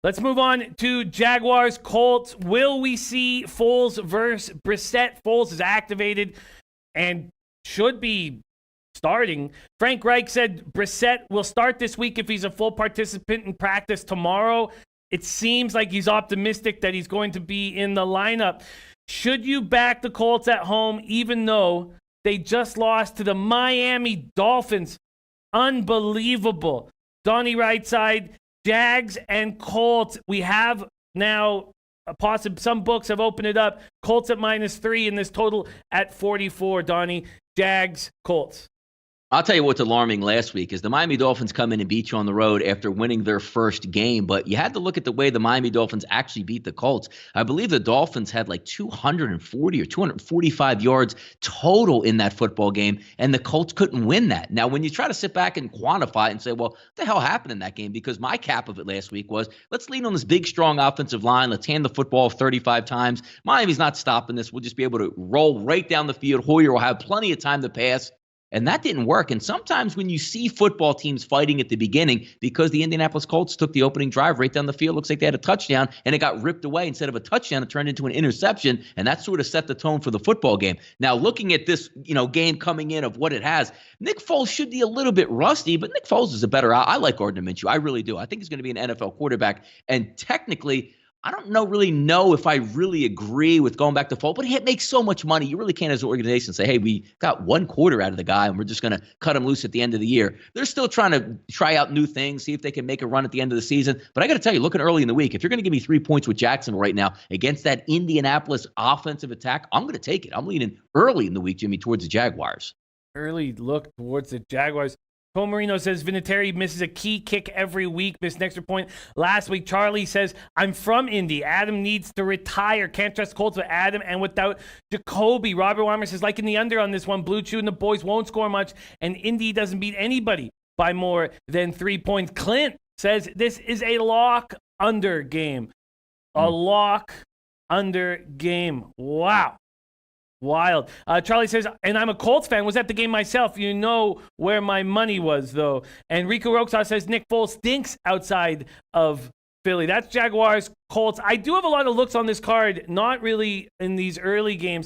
Let's move on to Jaguars, Colts. Will we see Foles versus Brissett? Foles is activated and should be starting. Frank Reich said Brissett will start this week if he's a full participant in practice tomorrow. It seems like he's optimistic that he's going to be in the lineup. Should you back the Colts at home, even though they just lost to the Miami Dolphins? Unbelievable. Donnie Rightside, Jags and Colts. We have now some books have opened it up. Colts at -3 and this total at 44. Donnie, Jags, Colts. I'll tell you what's alarming last week is the Miami Dolphins come in and beat you on the road after winning their first game. But you had to look at the way the Miami Dolphins actually beat the Colts. I believe the Dolphins had like 240 or 245 yards total in that football game, and the Colts couldn't win that. Now, when you try to sit back and quantify it and say, well, what the hell happened in that game? Because my cap of it last week was, let's lean on this big, strong offensive line. Let's hand the football 35 times. Miami's not stopping this. We'll just be able to roll right down the field. Hoyer will have plenty of time to pass. And that didn't work. And sometimes when you see football teams fighting at the beginning, because the Indianapolis Colts took the opening drive right down the field, looks like they had a touchdown, and it got ripped away. Instead of a touchdown, it turned into an interception, and that sort of set the tone for the football game. Now, looking at this, game coming in of what it has, Nick Foles should be a little bit rusty, but Nick Foles is a better. I like Gardner Minshew. I really do. I think he's going to be an NFL quarterback. And technically, I don't really know if I really agree with going back to Foles, but he makes so much money. You really can't, as an organization, say, hey, we got one quarter out of the guy and we're just going to cut him loose at the end of the year. They're still trying to try out new things, see if they can make a run at the end of the season. But I got to tell you, looking early in the week, if you're going to give me 3 points with Jacksonville right now against that Indianapolis offensive attack, I'm going to take it. I'm leaning early in the week, Jimmy, towards the Jaguars. Early look towards the Jaguars. Tom Marino says Vinatieri misses a key kick every week. Missed an extra point last week. Charlie says, I'm from Indy. Adam needs to retire. Can't trust Colts with Adam and without Jacoby. Robert Weimer says, like in the under on this one, Blue Chew and the boys won't score much, and Indy doesn't beat anybody by more than 3 points. Clint says this is a lock under game. A lock under game. Wow. Wild. Charlie says, and I'm a Colts fan. Was at the game myself. You know where my money was, though. And Rico Roxas says Nick Foles stinks outside of Philly. That's Jaguars, Colts. I do have a lot of looks on this card, not really in these early games.